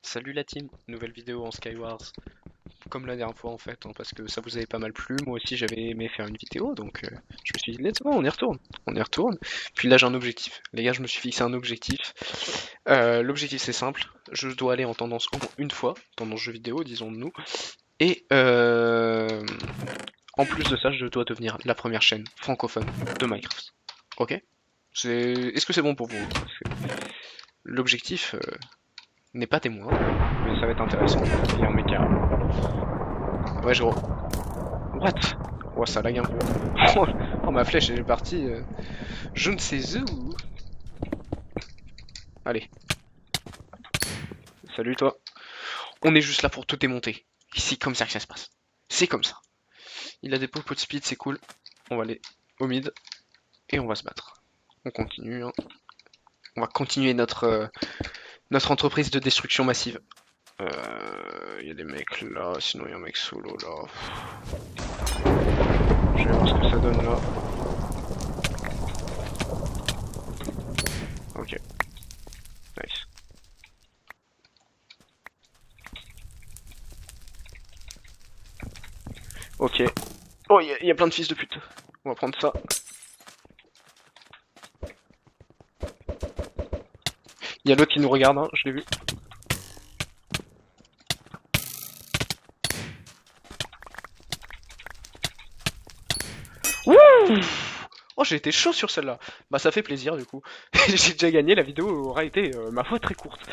Salut la team, nouvelle vidéo en Skywars, comme la dernière fois en fait, hein, parce que ça vous avait pas mal plu, moi aussi j'avais aimé faire une vidéo, donc je me suis dit let's go, on y retourne. Puis là j'ai un objectif, les gars je me suis fixé un objectif. L'objectif c'est simple, je dois aller en tendance au moins une fois, tendance jeu vidéo disons-nous, et en plus de ça je dois devenir la première chaîne francophone de Minecraft. Ok? Est-ce que c'est bon pour vous? Parce que l'objectif n'est pas témoin, mais ça va être intéressant. Il y a un méca. Ouais, gros. What? Oh, ça lag un peu. Oh, ma flèche elle est partie. Je ne sais où. Allez, salut toi. On est juste là pour te démonter. C'est comme ça que ça se passe. C'est comme ça. Il a des pots de speed, c'est cool. On va aller au mid et on va se battre. On continue. Hein. On va continuer notre entreprise de destruction massive. Il y a des mecs là, sinon il y a un mec solo là. Je vais voir ce que ça donne là. Ok, nice. Ok. Oh, il y a plein de fils de pute. On va prendre ça. Il y a l'autre qui nous regarde, hein, je l'ai vu. Wouh! Oh, j'ai été chaud sur celle-là. Bah, ça fait plaisir, du coup. J'ai déjà gagné, la vidéo aura été, ma foi, très courte.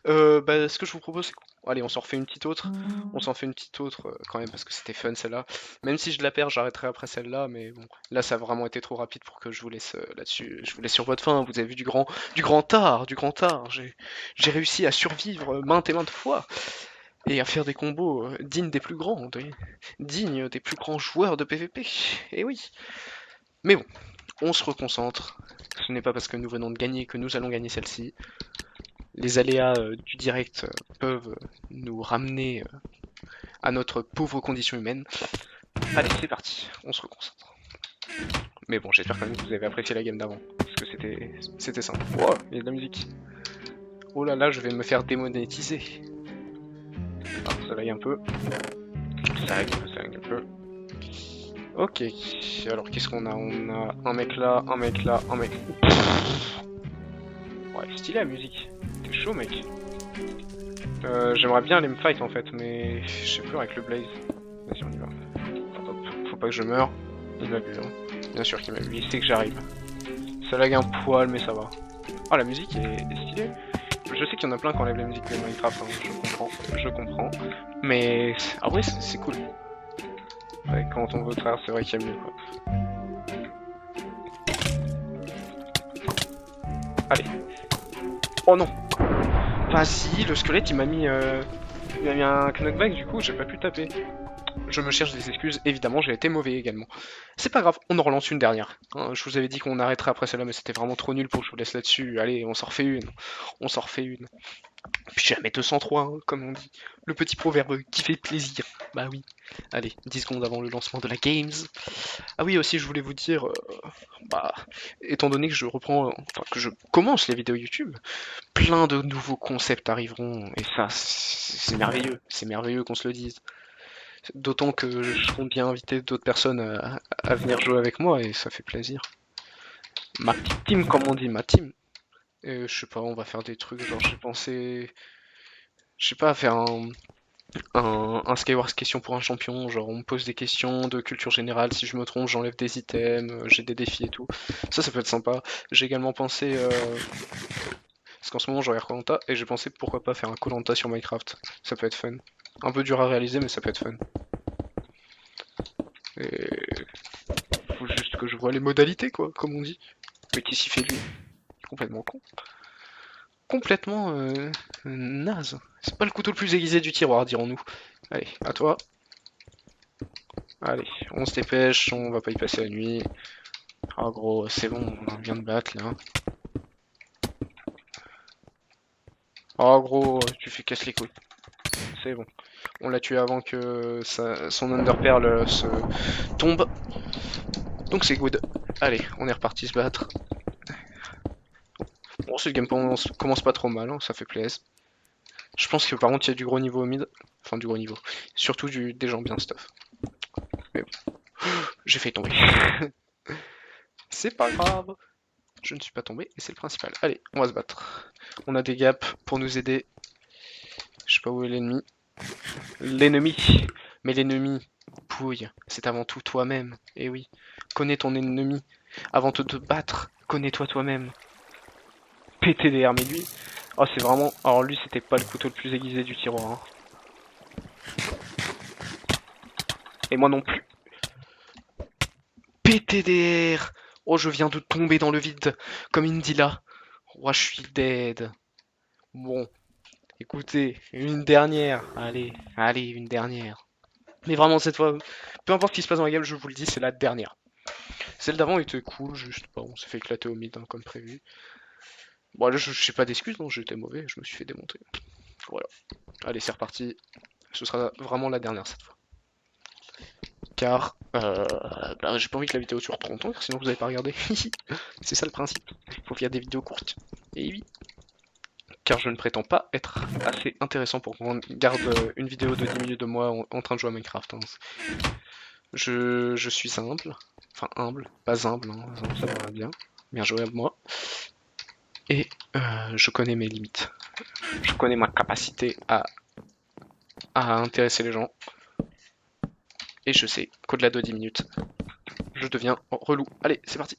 Bah, ce que je vous propose, c'est allez, on s'en refait une petite autre. On s'en fait une petite autre, quand même, parce que c'était fun, celle-là. Même si je la perds, j'arrêterai après celle-là, mais bon. Là, ça a vraiment été trop rapide pour que je vous laisse là-dessus. Je vous laisse sur votre faim, vous avez vu du grand art, du grand art. J'ai réussi à survivre maintes et maintes fois. Et à faire des combos dignes des plus grands, dignes des plus grands joueurs de PvP. Et oui. Mais bon, on se reconcentre. Ce n'est pas parce que nous venons de gagner que nous allons gagner celle-ci. Les aléas du direct peuvent nous ramener à notre pauvre condition humaine. Allez, c'est parti, on se reconcentre. Mais bon, j'espère quand même que vous avez apprécié la game d'avant, parce que c'était simple. Wow, il y a de la musique. Oh là là, je vais me faire démonétiser. Ah, ça lag un peu. Ça lag un peu, ça lag un peu. Ok, alors qu'est-ce qu'on a? On a un mec là, un mec là, un mec. Ouais, stylé la musique. T'es chaud, mec. J'aimerais bien aller me fight en fait, mais je sais plus avec le blaze. Vas-y, on y va. Hop, faut pas que je meure. Il m'a vu, hein. Bien sûr qu'il m'a vu, il sait que j'arrive. Ça lag un poil, mais ça va. Ah, la musique est stylée. Je sais qu'il y en a plein qui enlèvent la musique de Minecraft, hein. Je comprends. Mais ah ouais, c'est cool. Ouais, quand on veut tryhard, c'est vrai qu'il y a mieux, quoi. Allez. Oh non. Vas-y, le squelette il m'a mis un knockback, du coup j'ai pas pu taper. Je me cherche des excuses, évidemment j'ai été mauvais également. C'est pas grave, on en relance une dernière. Hein, je vous avais dit qu'on arrêterait après celle-là, mais c'était vraiment trop nul pour que je vous laisse là-dessus. Allez, on s'en refait une. On s'en refait une. Puis jamais 203, hein, comme on dit. Le petit proverbe qui fait plaisir. Bah oui. Allez, 10 secondes avant le lancement de la Games. Ah oui, aussi, je voulais vous dire, bah, étant donné que je reprends, enfin, que je commence les vidéos YouTube, plein de nouveaux concepts arriveront, et ça, c'est merveilleux qu'on se le dise. D'autant que je compte bien inviter d'autres personnes à venir jouer avec moi, et ça fait plaisir. Ma petite team, comme on dit, ma team. Je sais pas, on va faire des trucs, genre j'ai pensé, je sais pas, à faire un Skywars question pour un champion, genre on me pose des questions de culture générale, si je me trompe j'enlève des items, j'ai des défis et tout. Ça peut être sympa. J'ai également pensé, parce qu'en ce moment je regarde koh et j'ai pensé pourquoi pas faire un koh sur Minecraft. Ça peut être fun. Un peu dur à réaliser mais ça peut être fun. Et faut juste que je vois les modalités quoi, comme on dit. Mais qui s'y fait lui? Complètement con. Complètement naze. C'est pas le couteau le plus aiguisé du tiroir, dirons-nous. Allez, à toi. Allez, on se dépêche, on va pas y passer la nuit. Ah gros, c'est bon, on vient de battre là. Oh gros, tu fais casse les couilles. C'est bon. On l'a tué avant que son Underpearl se tombe. Donc c'est good. Allez, on est reparti se battre. Bon, ce game commence pas trop mal, hein, ça fait plaisir. Je pense que par contre il y a du gros niveau au mid. Enfin du gros niveau. Surtout des gens bien stuff. Mais bon. J'ai failli tomber. C'est pas grave. Je ne suis pas tombé et c'est le principal. Allez, on va se battre. On a des gaps pour nous aider. Je sais pas où est l'ennemi. L'ennemi. Mais l'ennemi, pouille, c'est avant tout toi-même. Eh oui. Connais ton ennemi. Avant de te battre, connais-toi toi-même. PTDR, mais lui... Oh, c'est vraiment... Alors lui, c'était pas le couteau le plus aiguisé du tiroir. Hein. Et moi non plus. PTDR. Oh, je viens de tomber dans le vide, comme Indila. Oh, je suis dead. Bon, écoutez, une dernière. Allez, allez, une dernière. Mais vraiment, cette fois, peu importe ce qui se passe dans la game, je vous le dis, c'est la dernière. Celle d'avant était cool, juste, bon, on s'est fait éclater au mid, hein, comme prévu. Bon, là, je sais pas d'excuses, non, j'étais mauvais, je me suis fait démonter. Voilà. Allez, c'est reparti. Ce sera vraiment la dernière cette fois. Car, bah, j'ai pas envie que la vidéo dure trop longtemps, sinon vous avez pas regardé. C'est ça le principe. Il faut faire des vidéos courtes. Et oui. Car je ne prétends pas être assez intéressant pour qu'on garde une vidéo de 10 minutes de moi en train de jouer à Minecraft. Hein. Je suis humble. Enfin, humble, pas humble, hein, ça va bien. Bien joué à moi. Et je connais mes limites. Je connais ma capacité à intéresser les gens. Et je sais qu'au-delà de 10 minutes, je deviens relou. Allez, c'est parti.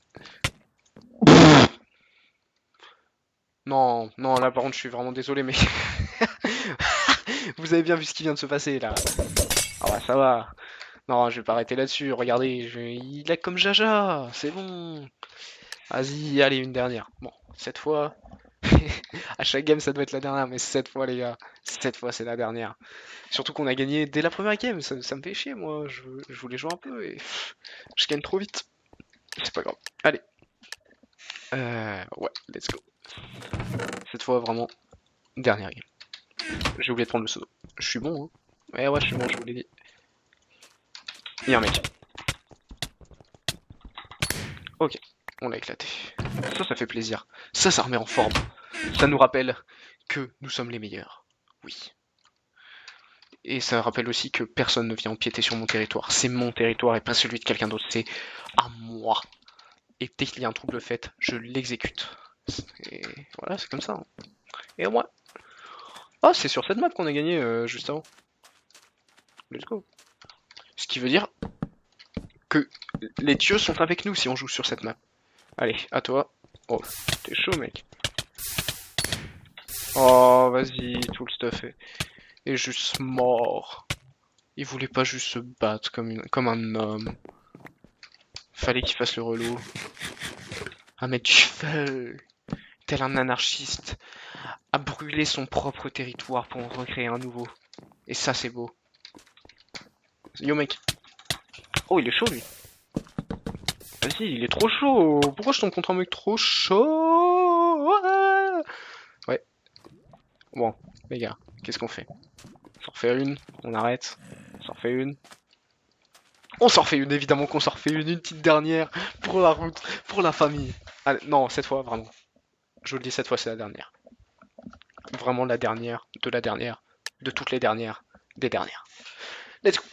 Non, non, là par contre je suis vraiment désolé, mais vous avez bien vu ce qui vient de se passer là. Ah bah ça va. Non, je vais pas arrêter là-dessus. Regardez, il a comme Jaja, c'est bon. Vas-y, allez, une dernière. Bon, cette fois, à chaque game ça doit être la dernière, mais cette fois les gars, cette fois c'est la dernière. Surtout qu'on a gagné dès la première game, ça me fait chier moi, je voulais jouer un peu et je gagne trop vite. C'est pas grave. Allez. Ouais, let's go. Cette fois vraiment, dernière game. J'ai oublié de prendre le pseudo. Je suis bon, hein. Ouais, je suis bon, je vous l'ai dit. Il y a un mec. Ok, on l'a éclaté. Ça fait plaisir. Ça remet en forme. Ça nous rappelle que nous sommes les meilleurs. Oui. Et ça rappelle aussi que personne ne vient empiéter sur mon territoire. C'est mon territoire et pas celui de quelqu'un d'autre. C'est à moi. Et dès qu'il y a un trouble fait, je l'exécute. Et voilà, c'est comme ça. Hein. Et moi. Ah, c'est sur cette map qu'on a gagné juste avant. Let's go. Ce qui veut dire que les dieux sont avec nous si on joue sur cette map. Allez, à toi. Oh, t'es chaud, mec. Oh, vas-y, tout le stuff est juste mort. Il voulait pas juste se battre comme un homme. Fallait qu'il fasse le relou. À mettre du feu, tel un anarchiste, à brûler son propre territoire pour en recréer un nouveau. Et ça, c'est beau. Yo, mec. Oh, il est chaud, lui. Vas-y, il est trop chaud. Pourquoi je tombe contre un mec trop chaud? Ouais. Bon, les gars, qu'est-ce qu'on fait? On s'en refait une, on arrête. On s'en refait une. On s'en refait une, évidemment qu'on s'en refait une petite dernière pour la route, pour la famille. Allez, non, cette fois, vraiment. Je vous le dis, cette fois, c'est la dernière. Vraiment la dernière, de toutes les dernières, des dernières. Let's go.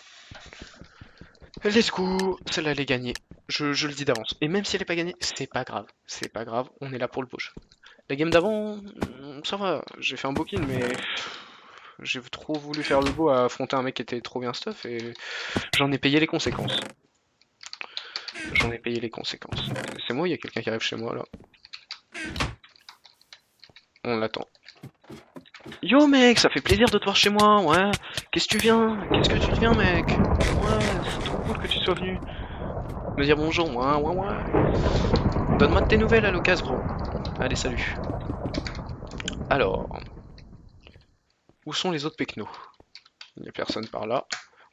Let's go. Celle-là, elle est gagnée. Je le dis d'avance. Et même si elle n'est pas gagnée, c'est pas grave. C'est pas grave, on est là pour le push. La game d'avant, ça va. J'ai fait un beau kill, mais j'ai trop voulu faire le beau à affronter un mec qui était trop bien stuff et j'en ai payé les conséquences. J'en ai payé les conséquences. C'est moi, il y a quelqu'un qui arrive chez moi là. On l'attend. Yo mec, ça fait plaisir de te voir chez moi, ouais. Qu'est-ce que tu viens? Qu'est-ce que tu deviens mec? Ouais, c'est trop cool que tu sois venu. Me dire bonjour, ouais. Donne-moi de tes nouvelles à l'occasion, gros. Allez, salut. Alors. Où sont les autres pecnos? Il n'y a personne par là.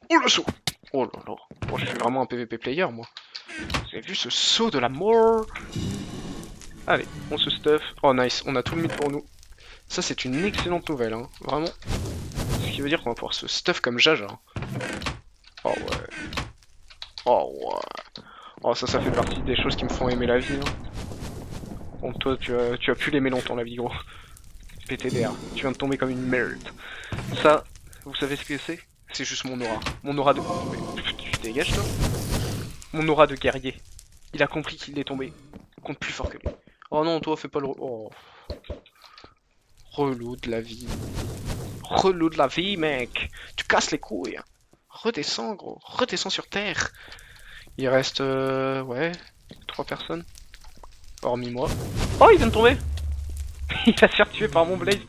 Oh le saut! Oh là là. Moi je suis vraiment un PVP player moi. Vous avez vu ce saut de la mort? Allez, on se stuff. Oh nice, on a tout le mythe pour nous. Ça c'est une excellente nouvelle, hein. Vraiment. Ce qui veut dire qu'on va pouvoir se stuff comme Jaja. Oh ouais. Oh ouais. Oh ça fait partie des choses qui me font aimer la vie. Hein. Bon toi tu as pu l'aimer longtemps la vie gros. PTDR. Tu viens de tomber comme une merde. Ça, vous savez ce que c'est? C'est juste mon aura. Mon aura de... Mais, tu dégages, toi? Mon aura de guerrier. Il a compris qu'il est tombé. Compte plus fort que lui. Oh non, toi, fais pas le... Oh. Relou de la vie. Relou de la vie, mec. Tu casses les couilles. Redescends, gros. Redescends sur Terre. Il reste... ouais... 3 personnes. Hormis moi. Oh, il vient de tomber. Il va se faire tuer par mon blaze.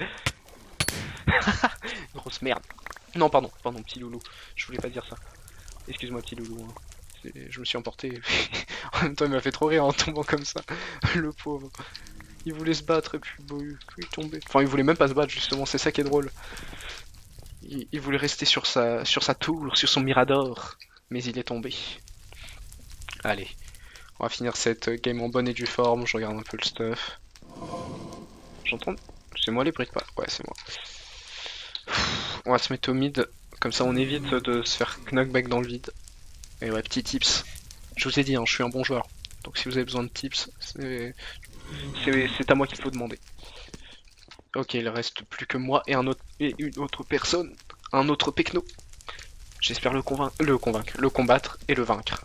Grosse merde. Non, pardon, petit loulou. Je voulais pas dire ça. Excuse-moi, petit loulou. Hein. Je me suis emporté. En même temps, il m'a fait trop rire en tombant comme ça. Le pauvre. Il voulait se battre et puis il tombait. Enfin, il voulait même pas se battre, justement. C'est ça qui est drôle. Il voulait rester sur sa tour, sur son mirador. Mais il est tombé. Allez. On va finir cette game en bonne et due forme. Je regarde un peu le stuff. J'entends... C'est moi les bruits de pas. Ouais, c'est moi. On va se mettre au mid. Comme ça, on évite de se faire knockback dans le vide. Et ouais, petit tips. Je vous ai dit, hein, je suis un bon joueur. Donc si vous avez besoin de tips, c'est à moi qu'il faut demander. Ok, il reste plus que moi et une autre personne. Un autre Pecno. J'espère le combattre et le vaincre.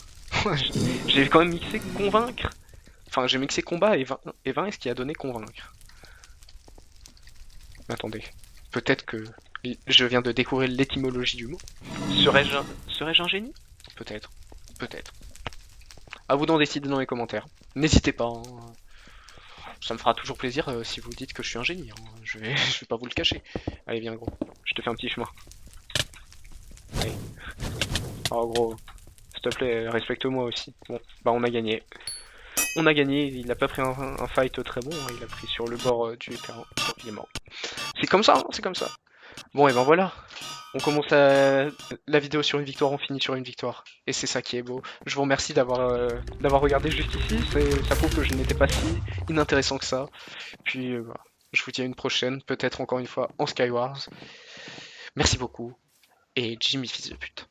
J'ai quand même mixé convaincre. Enfin, j'ai mixé combat et vaincre, ce qui a donné convaincre. Attendez. Peut-être que je viens de découvrir l'étymologie du mot. Serais-je un génie? Peut-être. Peut-être. À vous d'en décider dans les commentaires. N'hésitez pas. Hein. Ça me fera toujours plaisir si vous dites que je suis un génie. Hein. Je vais pas vous le cacher. Allez, viens gros. Je te fais un petit chemin. Allez. Oh gros. S'il te plaît, respecte-moi aussi. Bon, bah on a gagné. On a gagné. Il a pas pris un fight très bon. Hein. Il a pris sur le bord du terrain. Il est mort. C'est comme ça, hein, c'est comme ça. Bon, et ben voilà. On commence la vidéo sur une victoire, on finit sur une victoire. Et c'est ça qui est beau. Je vous remercie d'avoir regardé juste ici. Ça prouve que je n'étais pas si inintéressant que ça. Puis, voilà. Je vous dis à une prochaine, peut-être encore une fois en Skywars. Merci beaucoup. Et Jimmy, fils de pute.